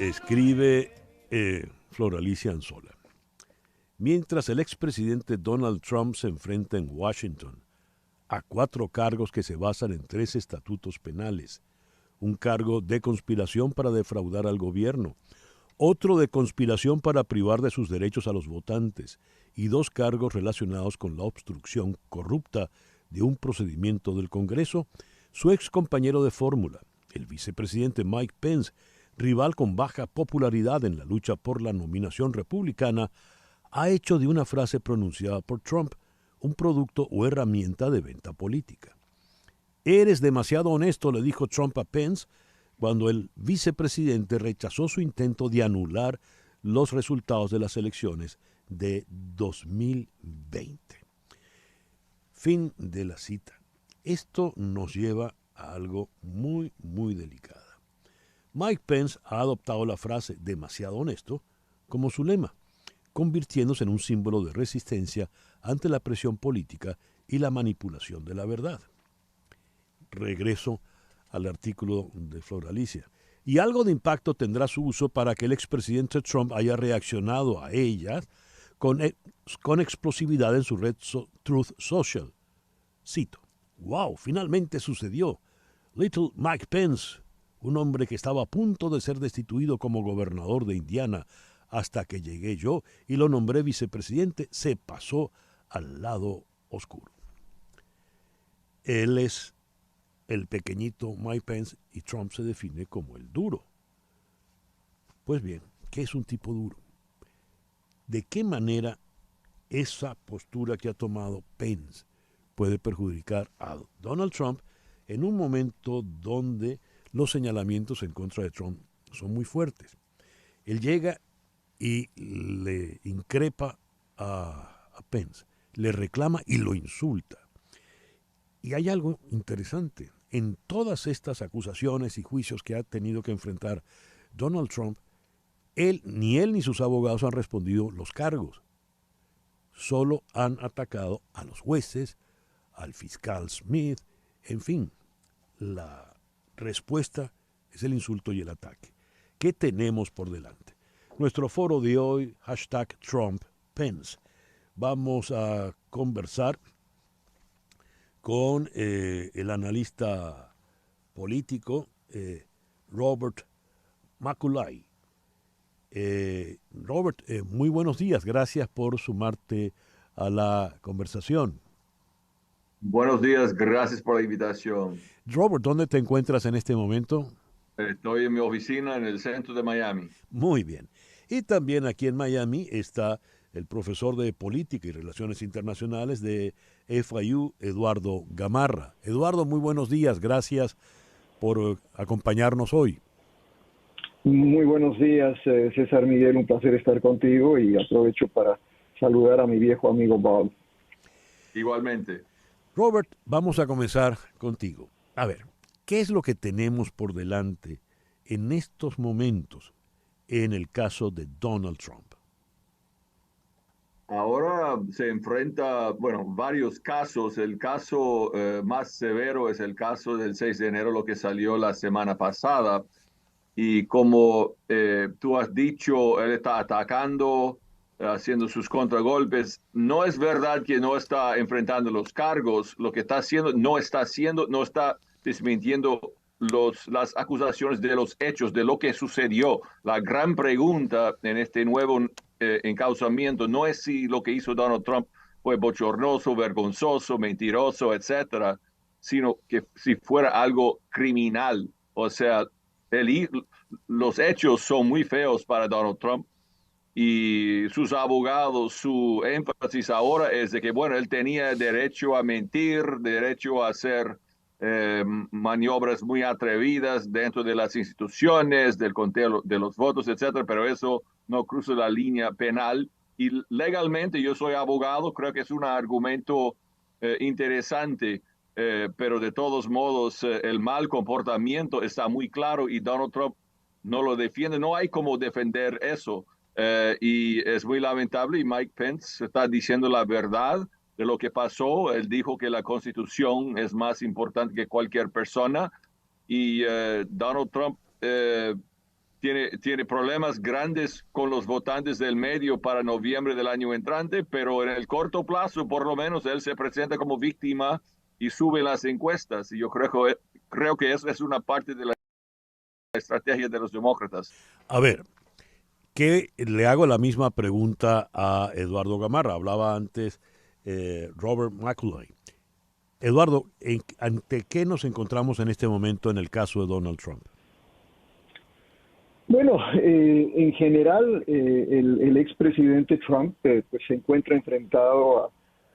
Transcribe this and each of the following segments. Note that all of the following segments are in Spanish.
Escribe Flor Alicia Anzola. Mientras el expresidente Donald Trump se enfrenta en Washington a 4 cargos que se basan en 3 estatutos penales, un cargo de conspiración para defraudar al gobierno, otro de conspiración para privar de sus derechos a los votantes y 2 cargos relacionados con la obstrucción corrupta de un procedimiento del Congreso, su ex compañero de fórmula, el vicepresidente Mike Pence, rival con baja popularidad en la lucha por la nominación republicana, ha hecho de una frase pronunciada por Trump un producto o herramienta de venta política. Eres demasiado honesto, le dijo Trump a Pence cuando el vicepresidente rechazó su intento de anular los resultados de las elecciones de 2020. Fin de la cita. Esto nos lleva a algo muy, muy delicado. Mike Pence ha adoptado la frase demasiado honesto como su lema, convirtiéndose en un símbolo de resistencia ante la presión política y la manipulación de la verdad. Regreso al artículo de Flor Alicia. Y algo de impacto tendrá su uso para que el expresidente Trump haya reaccionado a ellas con explosividad en su red Truth Social. Cito: "Wow, finalmente sucedió. Little Mike Pence, un hombre que estaba a punto de ser destituido como gobernador de Indiana hasta que llegué yo y lo nombré vicepresidente, se pasó al lado oscuro". Él es el pequeñito Mike Pence y Trump se define como el duro. Pues bien, ¿qué es un tipo duro? ¿De qué manera esa postura que ha tomado Pence puede perjudicar a Donald Trump en un momento donde los señalamientos en contra de Trump son muy fuertes? Él llega y le increpa a Pence, le reclama y lo insulta. Y hay algo interesante. En todas estas acusaciones y juicios que ha tenido que enfrentar Donald Trump, él ni sus abogados han respondido los cargos. Solo han atacado a los jueces, al fiscal Smith, en fin. La respuesta es el insulto y el ataque. ¿Qué tenemos por delante? Nuestro foro de hoy, #TrumpPence. Vamos a conversar con el analista político Robert Macaulay. Robert, muy buenos días. Gracias por sumarte a la conversación. Buenos días, gracias por la invitación. Robert, ¿dónde te encuentras en este momento? Estoy en mi oficina en el centro de Miami. Muy bien. Y también aquí en Miami está el profesor de Política y Relaciones Internacionales de FIU, Eduardo Gamarra. Eduardo, muy buenos días. Gracias por acompañarnos hoy. Muy buenos días, César Miguel. Un placer estar contigo y aprovecho para saludar a mi viejo amigo Bob. Igualmente. Robert, vamos a comenzar contigo. A ver, ¿qué es lo que tenemos por delante en estos momentos en el caso de Donald Trump? Ahora se enfrenta, bueno, varios casos. El caso más severo es el caso del 6 de enero, lo que salió la semana pasada. Y como tú has dicho, él está atacando, haciendo sus contragolpes. No es verdad que no está enfrentando los cargos. Lo que está haciendo, no está desmintiendo las acusaciones de los hechos, de lo que sucedió. La gran pregunta en este nuevo encauzamiento no es si lo que hizo Donald Trump fue bochornoso, vergonzoso, mentiroso, etcétera, sino que si fuera algo criminal. O sea, el, los hechos son muy feos para Donald Trump y sus abogados, su énfasis ahora es de que, bueno, él tenía derecho a mentir, derecho a hacer maniobras muy atrevidas dentro de las instituciones, del conteo de los votos, etcétera, pero eso no cruza la línea penal. Y legalmente, yo soy abogado, creo que es un argumento interesante, pero de todos modos, el mal comportamiento está muy claro y Donald Trump no lo defiende. No hay cómo defender eso. Y es muy lamentable y Mike Pence está diciendo la verdad de lo que pasó. Él dijo que la Constitución es más importante que cualquier persona y Donald Trump tiene problemas grandes con los votantes del medio para noviembre del año entrante, pero en el corto plazo, por lo menos, él se presenta como víctima y sube las encuestas. Y yo creo que eso es una parte de la estrategia de los demócratas. A ver, que le hago la misma pregunta a Eduardo Gamarra. Hablaba antes Robert McCulley. Eduardo, ¿ante qué nos encontramos en este momento en el caso de Donald Trump? Bueno, en general, el expresidente Trump pues se encuentra enfrentado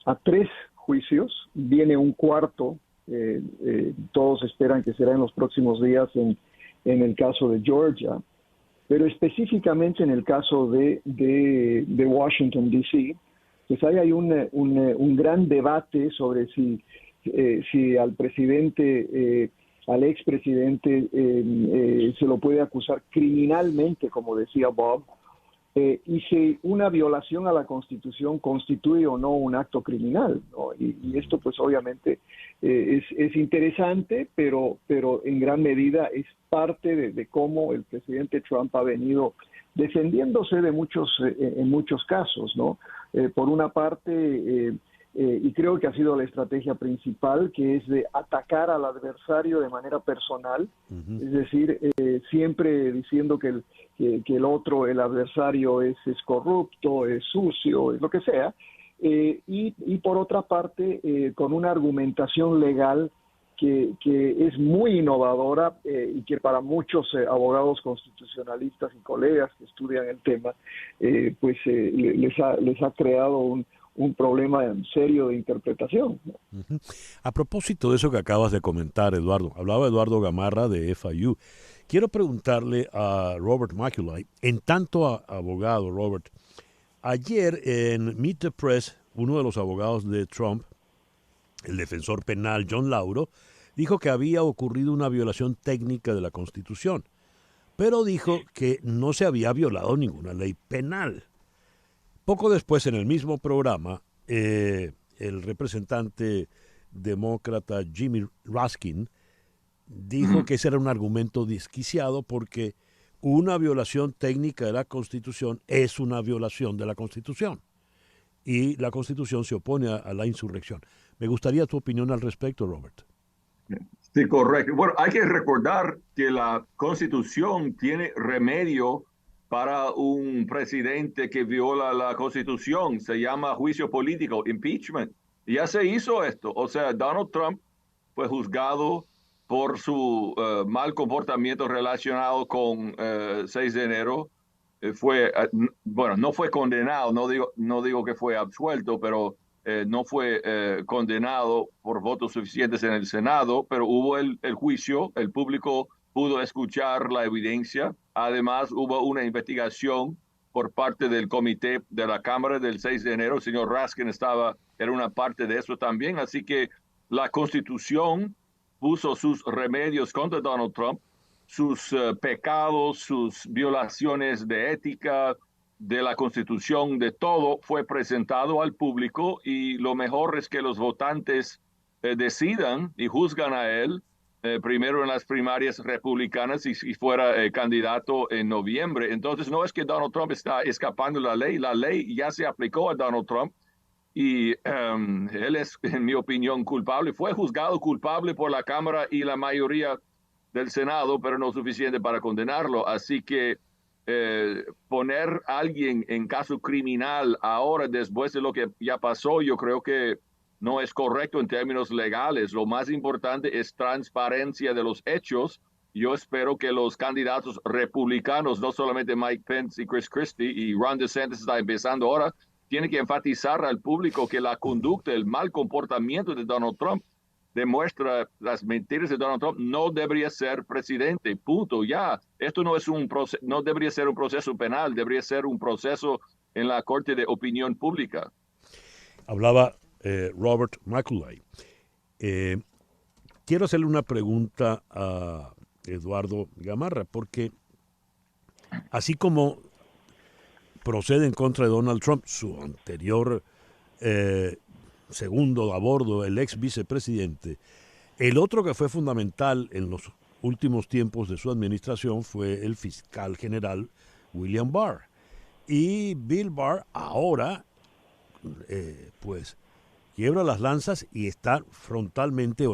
a 3 juicios. Viene un cuarto, todos esperan que será en los próximos días en el caso de Georgia, pero específicamente en el caso de Washington, D.C., pues ahí hay un gran debate sobre si al presidente... al expresidente se lo puede acusar criminalmente, como decía Bob, y si una violación a la Constitución constituye o no un acto criminal, ¿no? Y esto pues obviamente es interesante, pero en gran medida es parte de cómo el presidente Trump ha venido defendiéndose de en muchos casos, ¿no? Por una parte... y creo que ha sido la estrategia principal, que es de atacar al adversario de manera personal, es decir, siempre diciendo que el otro, el adversario, es corrupto, es sucio, es lo que sea, y por otra parte, con una argumentación legal que es muy innovadora y que para muchos abogados constitucionalistas y colegas que estudian el tema, pues les ha creado un problema serio de interpretación, ¿no? A propósito de eso que acabas de comentar, Eduardo, hablaba Eduardo Gamarra de FIU. Quiero preguntarle a Robert McCulley, en tanto abogado, Robert, ayer en Meet the Press, uno de los abogados de Trump, el defensor penal John Lauro, dijo que había ocurrido una violación técnica de la Constitución, pero dijo que no se había violado ninguna ley penal. Poco después, en el mismo programa, el representante demócrata Jimmy Raskin dijo que ese era un argumento desquiciado porque una violación técnica de la Constitución es una violación de la Constitución y la Constitución se opone a la insurrección. Me gustaría tu opinión al respecto, Robert. Sí, correcto. Bueno, hay que recordar que la Constitución tiene remedio para un presidente que viola la Constitución. Se llama juicio político, impeachment. Ya se hizo esto. O sea, Donald Trump fue juzgado por su mal comportamiento relacionado con 6 de enero. Bueno, no fue condenado, no digo que fue absuelto, pero no fue condenado por votos suficientes en el Senado, pero hubo el juicio, el público pudo escuchar la evidencia. Además, hubo una investigación por parte del comité de la Cámara del 6 de enero. El señor Raskin era una parte de eso también. Así que la Constitución puso sus remedios contra Donald Trump, sus pecados, sus violaciones de ética, de la Constitución, de todo fue presentado al público y lo mejor es que los votantes decidan y juzgan a él primero en las primarias republicanas y si fuera candidato en noviembre. Entonces no es que Donald Trump está escapando de la ley ya se aplicó a Donald Trump y él es, en mi opinión, culpable. Fue juzgado culpable por la Cámara y la mayoría del Senado, pero no suficiente para condenarlo. Así que poner a alguien en caso criminal ahora, después de lo que ya pasó, yo creo que no es correcto en términos legales. Lo más importante es transparencia de los hechos. Yo espero que los candidatos republicanos, no solamente Mike Pence y Chris Christie, y Ron DeSantis está empezando ahora, tienen que enfatizar al público que la conducta, el mal comportamiento de Donald Trump demuestra las mentiras de Donald Trump. No debería ser presidente, punto, ya. Esto no es no debería ser un proceso penal, debería ser un proceso en la Corte de Opinión Pública. Hablaba Robert McCulley. Quiero hacerle una pregunta a Eduardo Gamarra, porque así como procede en contra de Donald Trump, su anterior segundo a bordo, el ex vicepresidente, el otro que fue fundamental en los últimos tiempos de su administración fue el fiscal general William Barr. Y Bill Barr ahora, pues, quiebra las lanzas y está frontalmente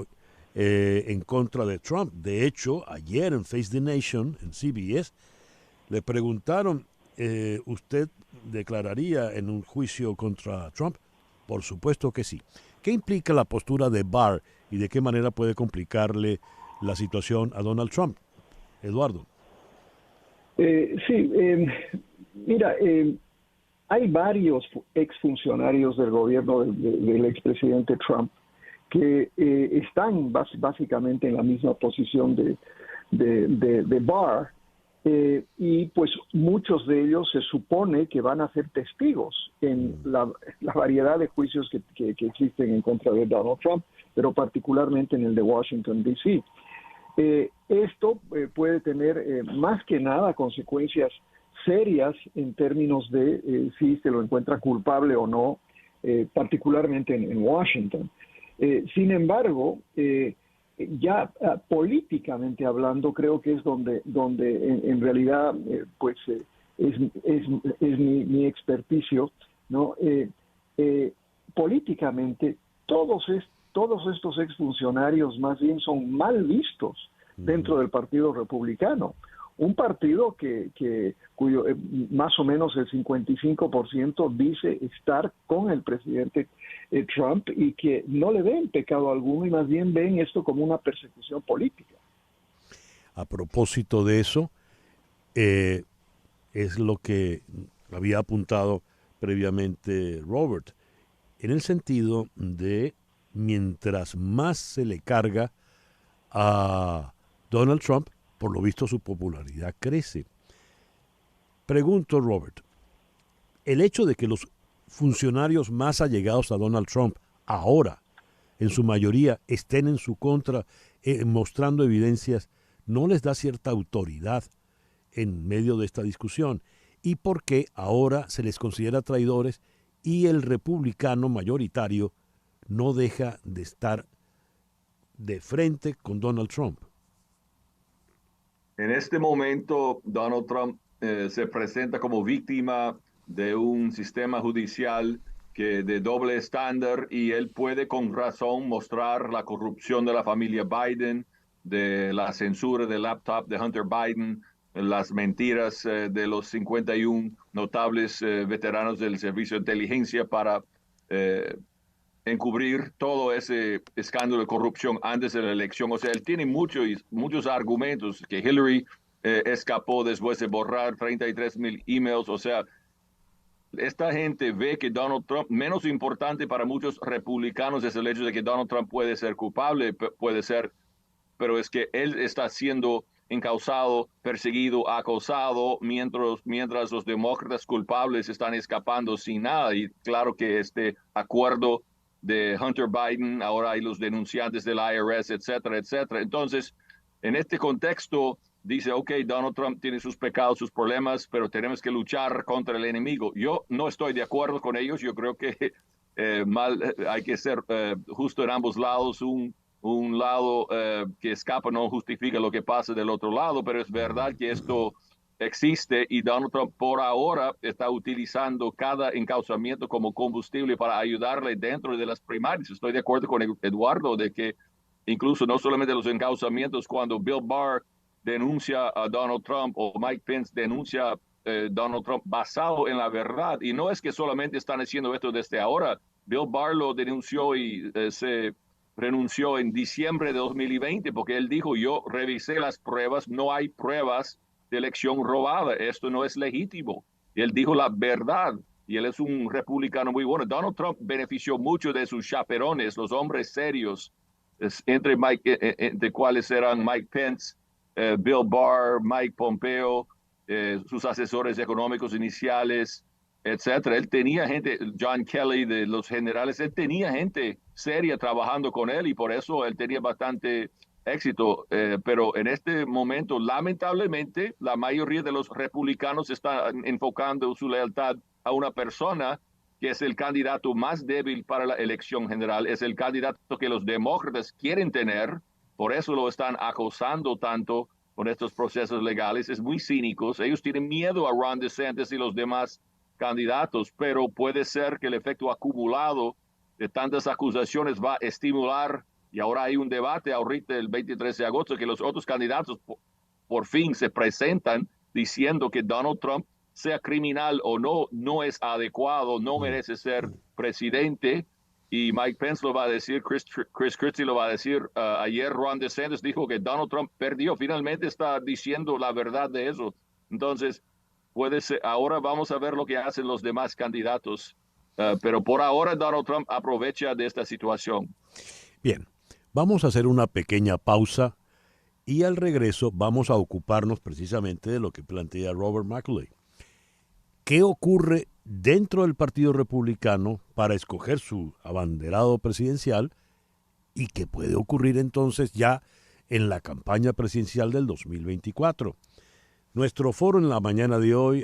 en contra de Trump. De hecho, ayer en Face the Nation, en CBS, le preguntaron, ¿usted declararía en un juicio contra Trump? Por supuesto que sí. ¿Qué implica la postura de Barr y de qué manera puede complicarle la situación a Donald Trump? Eduardo. Sí, mira, hay varios exfuncionarios del gobierno del expresidente Trump que están básicamente en la misma posición de Barr, y pues muchos de ellos se supone que van a ser testigos en la variedad de juicios que existen en contra de Donald Trump, pero particularmente en el de Washington, D.C. Esto puede tener más que nada consecuencias serias en términos de si se lo encuentra culpable o no, particularmente en Washington. Sin embargo, ya políticamente hablando, creo que es donde en realidad pues es mi experticio, ¿no? Políticamente, todos estos exfuncionarios más bien son mal vistos dentro del Partido Republicano. Un partido cuyo más o menos el 55% dice estar con el presidente Trump y que no le ven pecado alguno y más bien ven esto como una persecución política. A propósito de eso, es lo que había apuntado previamente Robert, en el sentido de mientras más se le carga a Donald Trump, por lo visto su popularidad crece. Pregunto, Robert, el hecho de que los funcionarios más allegados a Donald Trump ahora, en su mayoría, estén en su contra, mostrando evidencias, ¿no les da cierta autoridad en medio de esta discusión? ¿Y por qué ahora se les considera traidores y el republicano mayoritario no deja de estar de frente con Donald Trump? En este momento, Donald Trump se presenta como víctima de un sistema judicial de doble estándar, y él puede con razón mostrar la corrupción de la familia Biden, de la censura del laptop de Hunter Biden, las mentiras de los 51 notables veteranos del servicio de inteligencia para encubrir todo ese escándalo de corrupción antes de la elección. O sea, él tiene muchos argumentos, que Hillary escapó después de borrar 33,000 emails. O sea, esta gente ve que Donald Trump, menos importante para muchos republicanos es el hecho de que Donald Trump puede ser culpable, puede ser, pero es que él está siendo encausado, perseguido, acosado, mientras los demócratas culpables están escapando sin nada. Y claro que este acuerdo de Hunter Biden, ahora hay los denunciantes del IRS, etcétera, etcétera. Entonces, en este contexto, dice, ok, Donald Trump tiene sus pecados, sus problemas, pero tenemos que luchar contra el enemigo. Yo no estoy de acuerdo con ellos. Yo creo que hay que ser justo en ambos lados. Un lado que escapa no justifica lo que pasa del otro lado, pero es verdad que esto existe, y Donald Trump por ahora está utilizando cada encauzamiento como combustible para ayudarle dentro de las primarias. Estoy de acuerdo con Eduardo de que incluso no solamente los encauzamientos, cuando Bill Barr denuncia a Donald Trump o Mike Pence denuncia a Donald Trump basado en la verdad, y no es que solamente están haciendo esto desde ahora. Bill Barr lo denunció y se renunció en diciembre de 2020 porque él dijo, yo revisé las pruebas, no hay pruebas de elección robada, esto no es legítimo. Y él dijo la verdad, y él es un republicano muy bueno. Donald Trump benefició mucho de sus chaperones, los hombres serios, entre cuales eran Mike Pence, Bill Barr, Mike Pompeo, sus asesores económicos iniciales, etcétera. Él tenía gente, John Kelly de los generales, él tenía gente seria trabajando con él, y por eso él tenía bastante éxito. Pero en este momento, lamentablemente, la mayoría de los republicanos están enfocando su lealtad a una persona que es el candidato más débil para la elección general, es el candidato que los demócratas quieren tener, por eso lo están acosando tanto con estos procesos legales. Es muy cínicos. Ellos tienen miedo a Ron DeSantis y los demás candidatos, pero puede ser que el efecto acumulado de tantas acusaciones va a estimular, y ahora hay un debate ahorita el 23 de agosto, que los otros candidatos por fin se presentan diciendo que Donald Trump, sea criminal o no, no es adecuado, no merece ser presidente. Y Mike Pence lo va a decir, Chris Christie lo va a decir. Ayer Ron DeSantis dijo que Donald Trump perdió. Finalmente está diciendo la verdad de eso. Entonces, puede ser, ahora vamos a ver lo que hacen los demás candidatos. Pero por ahora Donald Trump aprovecha de esta situación. Bien, vamos a hacer una pequeña pausa y al regreso vamos a ocuparnos precisamente de lo que plantea Robert McCauley. ¿Qué ocurre dentro del Partido Republicano para escoger su abanderado presidencial y qué puede ocurrir entonces ya en la campaña presidencial del 2024? Nuestro foro en la mañana de hoy,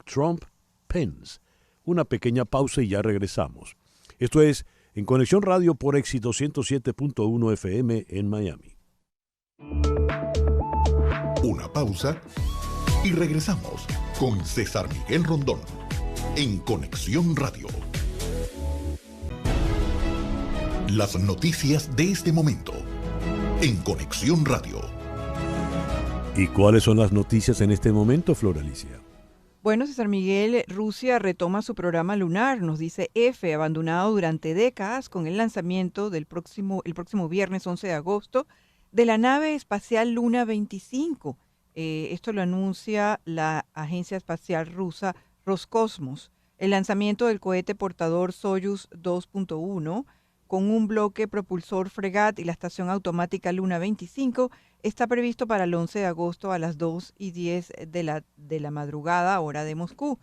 #TrumpPence. Una pequeña pausa y ya regresamos. Esto es En Conexión Radio por Éxito 107.1 FM en Miami. Una pausa y regresamos con César Miguel Rondón en Conexión Radio. Las noticias de este momento en Conexión Radio. ¿Y cuáles son las noticias en este momento, Flor Alicia? Bueno, César Miguel, Rusia retoma su programa lunar, nos dice EFE, abandonado durante décadas con el lanzamiento el próximo viernes 11 de agosto de la nave espacial Luna 25. Esto lo anuncia la agencia espacial rusa Roscosmos. El lanzamiento del cohete portador Soyuz 2.1 con un bloque propulsor Fregat y la estación automática Luna 25 está previsto para el 11 de agosto a las 2:10 de la madrugada, hora de Moscú.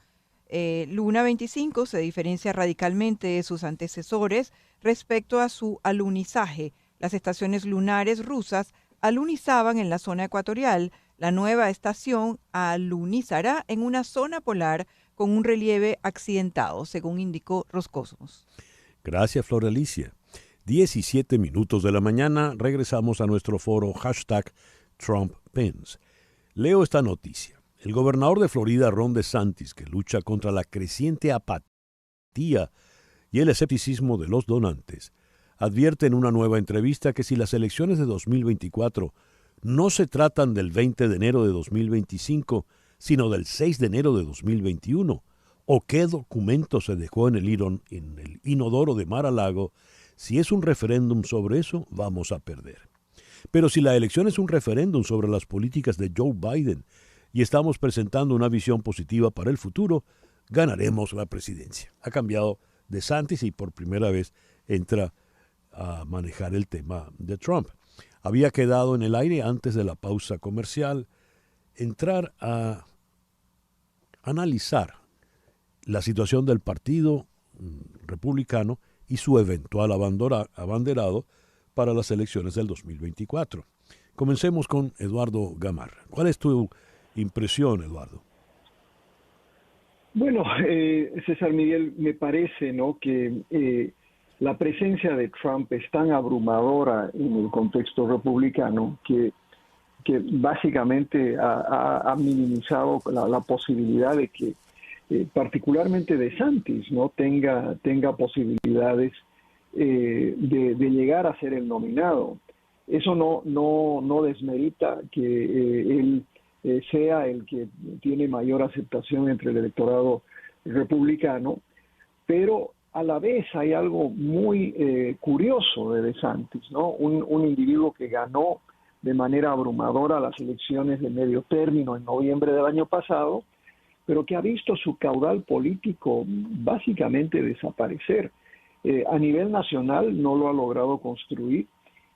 Luna 25 se diferencia radicalmente de sus antecesores respecto a su alunizaje. Las estaciones lunares rusas alunizaban en la zona ecuatorial. La nueva estación alunizará en una zona polar con un relieve accidentado, según indicó Roscosmos. Gracias, Flor Alicia. 17 minutos de la mañana, regresamos a nuestro foro #TrumpPence. Leo esta noticia. El gobernador de Florida, Ron DeSantis, que lucha contra la creciente apatía y el escepticismo de los donantes, advierte en una nueva entrevista que si las elecciones de 2024 no se tratan del 20 de enero de 2025, sino del 6 de enero de 2021, o qué documento se dejó en el inodoro de Mar-a-Lago, si es un referéndum sobre eso, vamos a perder. Pero si la elección es un referéndum sobre las políticas de Joe Biden y estamos presentando una visión positiva para el futuro, ganaremos la presidencia. Ha cambiado DeSantis y por primera vez entra a manejar el tema de Trump. Había quedado en el aire antes de la pausa comercial entrar a analizar la situación del Partido Republicano y su eventual abanderado para las elecciones del 2024. Comencemos con Eduardo Gamarra. ¿Cuál es tu impresión, Eduardo? Bueno, César Miguel, me parece, ¿no?, que la presencia de Trump es tan abrumadora en el contexto republicano que básicamente ha minimizado la posibilidad de que particularmente DeSantis no tenga posibilidades de llegar a ser el nominado. Eso no desmerita que él sea el que tiene mayor aceptación entre el electorado republicano, pero a la vez hay algo muy curioso de DeSantis, ¿no? Un individuo que ganó de manera abrumadora las elecciones de medio término en noviembre del año pasado, pero que ha visto su caudal político básicamente desaparecer. A nivel nacional no lo ha logrado construir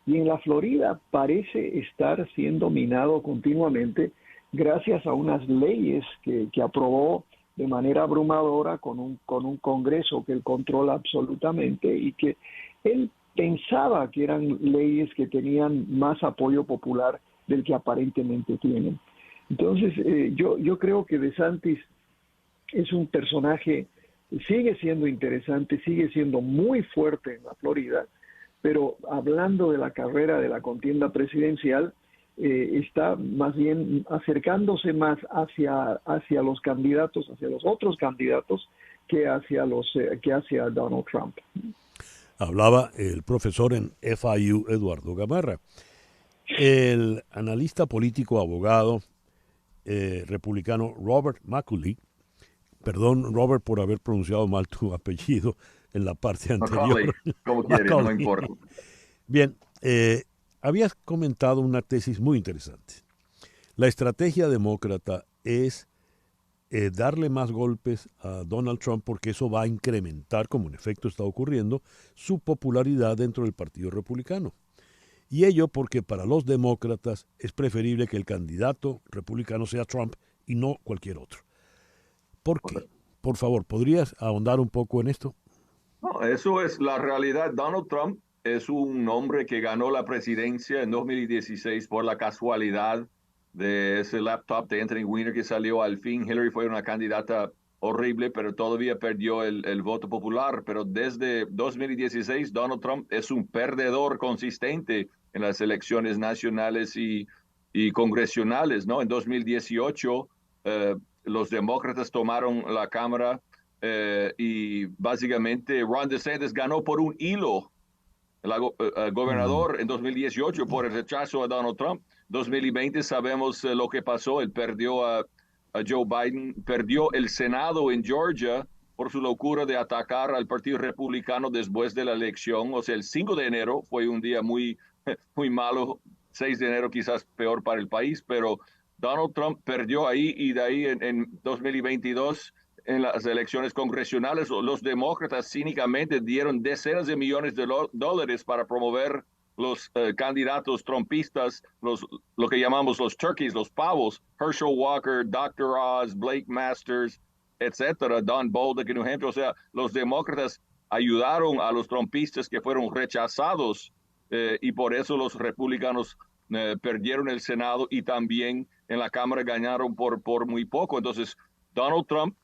y en la Florida parece estar siendo minado continuamente gracias a unas leyes que aprobó de manera abrumadora con un Congreso que él controla absolutamente y que él pensaba que eran leyes que tenían más apoyo popular del que aparentemente tienen. Entonces, yo creo que DeSantis es un personaje, sigue siendo interesante, sigue siendo muy fuerte en la Florida, pero hablando de la carrera de la contienda presidencial, está más bien acercándose más hacia los candidatos, hacia los otros candidatos, que hacia Donald Trump. Hablaba el profesor en FIU, Eduardo Gamarra. El analista político, abogado republicano Robert McCauley, perdón Robert por haber pronunciado mal tu apellido en la parte anterior. Macaulay, como quieres, no me importa. Bien, habías comentado una tesis muy interesante. La estrategia demócrata es darle más golpes a Donald Trump porque eso va a incrementar, como en efecto está ocurriendo, su popularidad dentro del Partido Republicano. Y ello porque para los demócratas es preferible que el candidato republicano sea Trump y no cualquier otro. ¿Por qué? Por favor, ¿podrías ahondar un poco en esto? No, eso es la realidad. Donald Trump es un hombre que ganó la presidencia en 2016 por la casualidad de ese laptop de Anthony Weiner que salió al fin. Hillary fue una candidata horrible, pero todavía perdió el voto popular. Pero desde 2016, Donald Trump es un perdedor consistente en las elecciones nacionales y congresionales, ¿no? En 2018, los demócratas tomaron la Cámara y básicamente Ron DeSantis ganó por un hilo el gobernador en 2018 por el rechazo a Donald Trump. 2020 sabemos lo que pasó. Él perdió a Joe Biden, perdió el Senado en Georgia por su locura de atacar al Partido Republicano después de la elección. O sea, el 5 de enero fue un día muy malo. 6 de enero quizás peor para el país, pero Donald Trump perdió ahí y de ahí en 2022 en las elecciones congresionales los demócratas cínicamente dieron decenas de millones de dólares para promover los candidatos trumpistas, lo que llamamos los turkeys, los pavos, Herschel Walker, Dr. Oz, Blake Masters, etcétera, Don Bolduc en New Hampshire. O sea, los demócratas ayudaron a los trumpistas que fueron rechazados y por eso los republicanos perdieron el Senado y también en la Cámara ganaron por muy poco. Entonces, Donald Trump,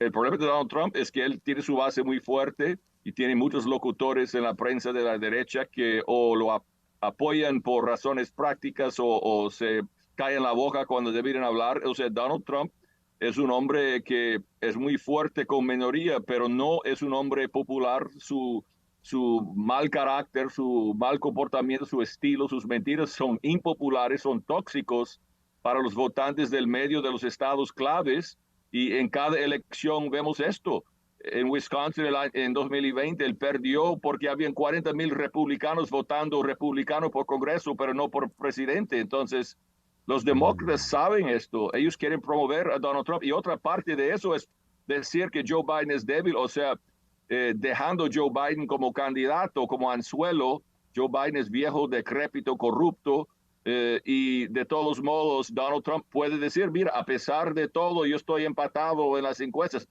el problema de Donald Trump es que él tiene su base muy fuerte y tiene muchos locutores en la prensa de la derecha que o lo apoyan por razones prácticas o se callan la boca cuando deberían hablar. O sea, Donald Trump es un hombre que es muy fuerte con minoría, pero no es un hombre popular. Su mal carácter, su mal comportamiento, su estilo, sus mentiras son impopulares, son tóxicos para los votantes del medio de los estados claves. Y en cada elección vemos esto. En Wisconsin en 2020 él perdió porque habían 40,000 republicanos votando republicano por Congreso, pero no por presidente. Entonces, los demócratas saben esto. Ellos quieren promover a Donald Trump. Y otra parte de eso es decir que Joe Biden es débil, o sea, dejando Joe Biden como candidato, como anzuelo. Joe Biden es viejo, decrépito, corrupto. Y de todos modos, Donald Trump puede decir, mira, a pesar de todo, yo estoy empatado en las encuestas.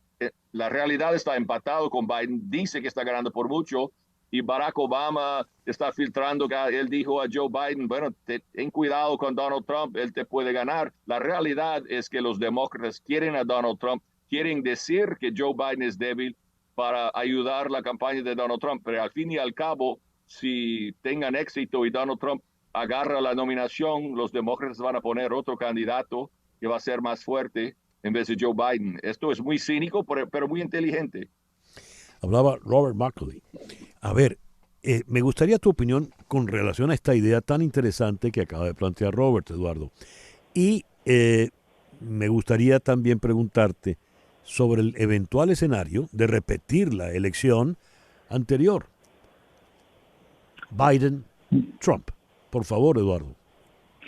La realidad está empatado con Biden, dice que está ganando por mucho, y Barack Obama está filtrando que él dijo a Joe Biden, bueno, ten cuidado con Donald Trump, él te puede ganar. La realidad es que los demócratas quieren a Donald Trump, quieren decir que Joe Biden es débil para ayudar la campaña de Donald Trump, pero al fin y al cabo, si tengan éxito y Donald Trump agarra la nominación, los demócratas van a poner otro candidato que va a ser más fuerte en vez de Joe Biden. Esto es muy cínico, pero muy inteligente. Hablaba Robert McCauley. A ver, me gustaría tu opinión con relación a esta idea tan interesante que acaba de plantear Robert, Eduardo. Y me gustaría también preguntarte sobre el eventual escenario de repetir la elección anterior. Biden-Trump. Por favor, Eduardo.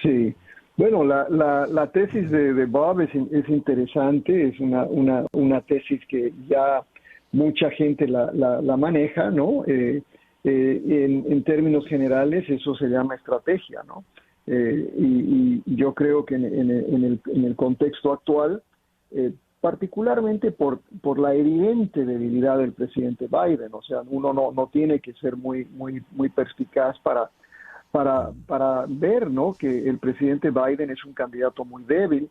Sí, bueno, la tesis de Bob es interesante, es una tesis que ya mucha gente la maneja, ¿no? En términos generales eso se llama estrategia, ¿no? Y yo creo que en el contexto actual, particularmente por la evidente debilidad del presidente Biden, o sea, uno no tiene que ser muy perspicaz para ver, ¿no?, que el presidente Biden es un candidato muy débil,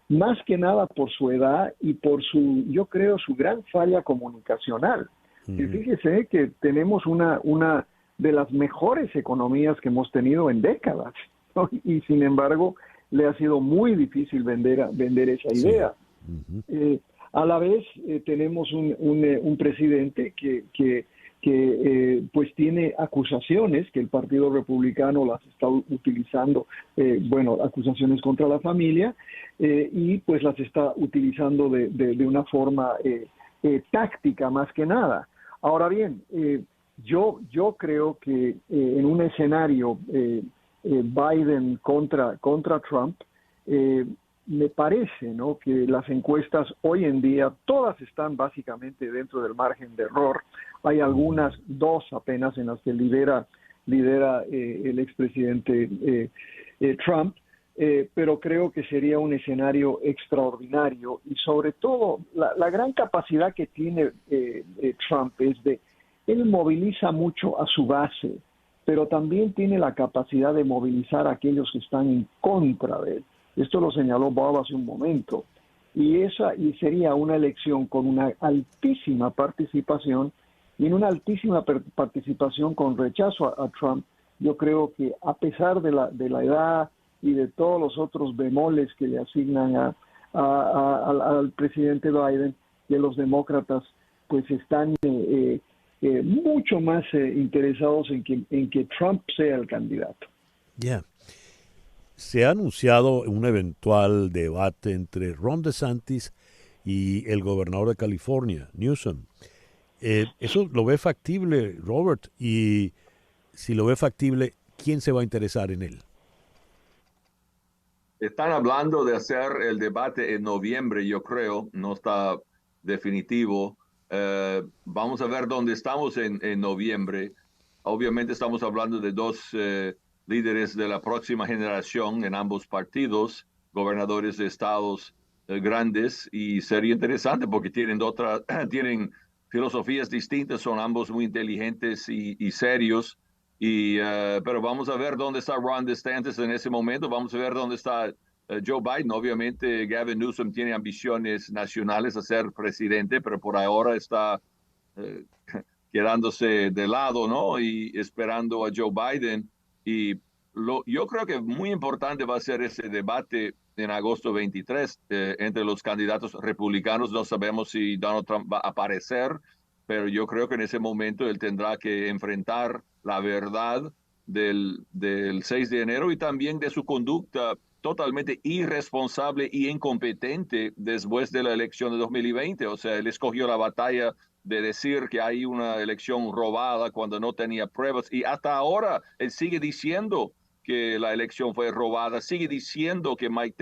más que nada por su edad y por yo creo, su gran falla comunicacional. Y fíjese que tenemos una de las mejores economías que hemos tenido en décadas, ¿no? Y sin embargo le ha sido muy difícil vender esa idea. Ujú. A la vez tenemos un presidente que pues tiene acusaciones que el Partido Republicano las está utilizando, acusaciones contra la familia, y pues las está utilizando de una forma táctica más que nada. Ahora bien, yo creo que en un escenario Biden contra Trump, me parece, ¿no?, que las encuestas hoy en día todas están básicamente dentro del margen de error. Hay algunas, dos apenas, en las que lidera el expresidente Trump, pero creo que sería un escenario extraordinario, y sobre todo la gran capacidad que tiene Trump es él moviliza mucho a su base, pero también tiene la capacidad de movilizar a aquellos que están en contra de él. Esto lo señaló Bob hace un momento. Y sería una elección con una altísima participación, y en una altísima participación con rechazo a Trump. Yo creo que a pesar de la edad y de todos los otros bemoles que le asignan al presidente Biden, que los demócratas pues están mucho más interesados en que Trump sea el candidato. Ya. Se ha anunciado un eventual debate entre Ron DeSantis y el gobernador de California, Newsom. ¿Eso lo ve factible, Robert? Y si lo ve factible, ¿quién se va a interesar en él? Están hablando de hacer el debate en noviembre, yo creo, no está definitivo. Vamos a ver dónde estamos en noviembre. Obviamente estamos hablando de dos líderes de la próxima generación en ambos partidos, gobernadores de estados grandes, y sería interesante porque tienen filosofías distintas, son ambos muy inteligentes y serios. Pero vamos a ver dónde está Ron DeSantis en ese momento. Vamos a ver dónde está Joe Biden. Obviamente Gavin Newsom tiene ambiciones nacionales a ser presidente, pero por ahora está quedándose de lado, ¿no? Y esperando a Joe Biden. Y yo creo que muy importante va a ser ese debate en agosto 23 entre los candidatos republicanos. No sabemos si Donald Trump va a aparecer, pero yo creo que en ese momento él tendrá que enfrentar la verdad del 6 de enero y también de su conducta totalmente irresponsable y incompetente después de la elección de 2020. O sea, él escogió la batalla de decir que hay una elección robada cuando no tenía pruebas, y hasta ahora él sigue diciendo que la elección fue robada, sigue diciendo que Mike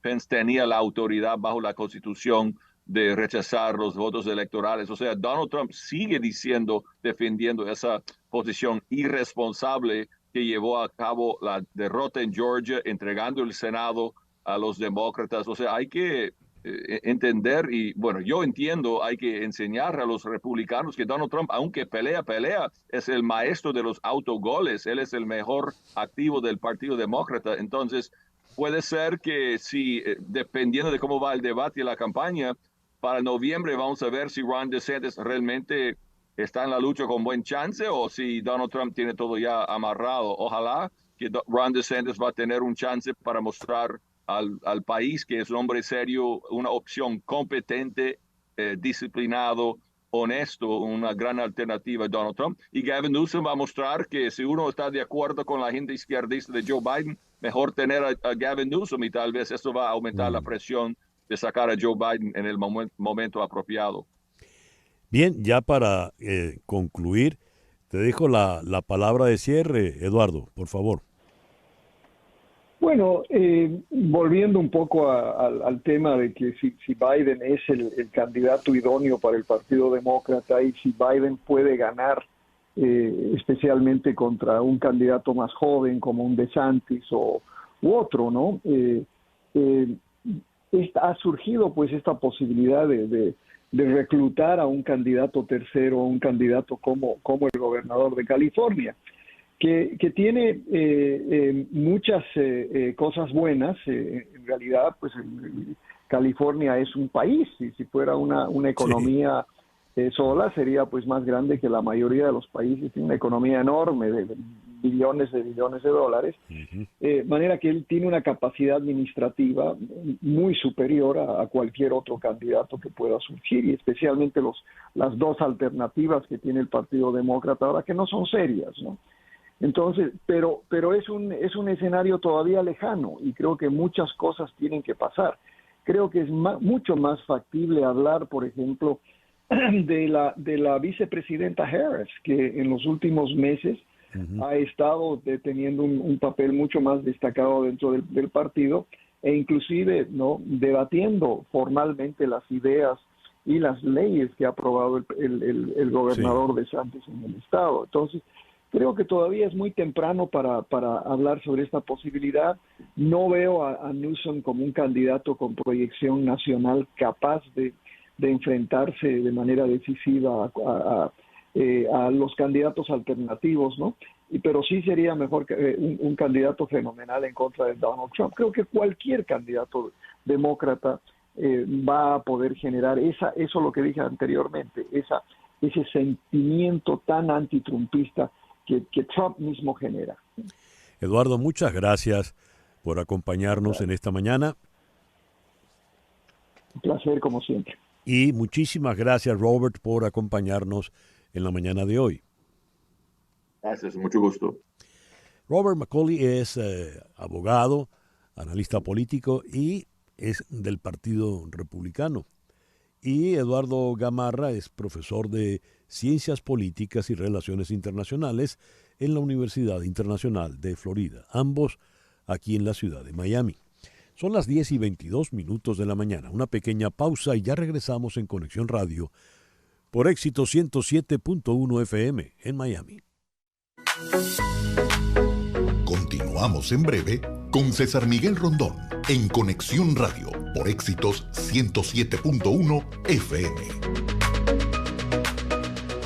Pence tenía la autoridad bajo la Constitución de rechazar los votos electorales. O sea, Donald Trump sigue defendiendo esa posición irresponsable que llevó a cabo la derrota en Georgia, entregando el Senado a los demócratas. O sea, hay que entender, y bueno, yo entiendo, hay que enseñar a los republicanos que Donald Trump, aunque pelea, es el maestro de los autogoles. Él es el mejor activo del Partido Demócrata. Entonces, puede ser que si, dependiendo de cómo va el debate y la campaña, para noviembre vamos a ver si Ron DeSantis realmente está en la lucha con buen chance o si Donald Trump tiene todo ya amarrado. Ojalá que Ron DeSantis va a tener un chance para mostrar al país que es un hombre serio, una opción competente, disciplinado, honesto, una gran alternativa a Donald Trump. Y Gavin Newsom va a mostrar que si uno está de acuerdo con la gente izquierdista de Joe Biden, mejor tener a Gavin Newsom, y tal vez esto va a aumentar la presión de sacar a Joe Biden en el momento apropiado. Bien, ya para concluir, te dejo la palabra de cierre, Eduardo, por favor. Bueno, volviendo un poco al tema de que si Biden es el candidato idóneo para el Partido Demócrata y si Biden puede ganar especialmente contra un candidato más joven como un DeSantis u otro, ¿no? Ha surgido pues esta posibilidad de reclutar a un candidato tercero, un candidato como el gobernador de California, que tiene muchas cosas buenas. En realidad, pues California es un país, y si fuera una economía sola sería pues más grande que la mayoría de los países, tiene una economía enorme de billones de dólares, manera que él tiene una capacidad administrativa muy superior a cualquier otro candidato que pueda surgir, y especialmente las dos alternativas que tiene el Partido Demócrata ahora, que no son serias, ¿no? Entonces, pero es un escenario todavía lejano, y creo que muchas cosas tienen que pasar. Creo que es mucho más factible hablar, por ejemplo, de la vicepresidenta Harris, que en los últimos meses ha estado teniendo un papel mucho más destacado dentro del partido, e inclusive no debatiendo formalmente las ideas y las leyes que ha aprobado el gobernador DeSantis en el estado. Entonces, creo que todavía es muy temprano para hablar sobre esta posibilidad. No veo a Newsom como un candidato con proyección nacional capaz de enfrentarse de manera decisiva a los candidatos alternativos, ¿no? Pero sí sería mejor que un candidato fenomenal en contra de Donald Trump. Creo que cualquier candidato demócrata va a poder generar eso lo que dije anteriormente, ese sentimiento tan antitrumpista que Trump mismo genera. Eduardo, muchas gracias por acompañarnos en esta mañana. Un placer, como siempre. Y muchísimas gracias, Robert, por acompañarnos en la mañana de hoy. Gracias, mucho gusto. Robert McCauley es abogado, analista político y es del Partido Republicano. Y Eduardo Gamarra es profesor de Ciencias Políticas y Relaciones Internacionales en la Universidad Internacional de Florida, ambos aquí en la ciudad de Miami. Son las 10:22 de la mañana. Una pequeña pausa y ya regresamos en Conexión Radio por Éxito 107.1 FM en Miami. Continuamos en breve con César Miguel Rondón en Conexión Radio por Éxitos 107.1 FM.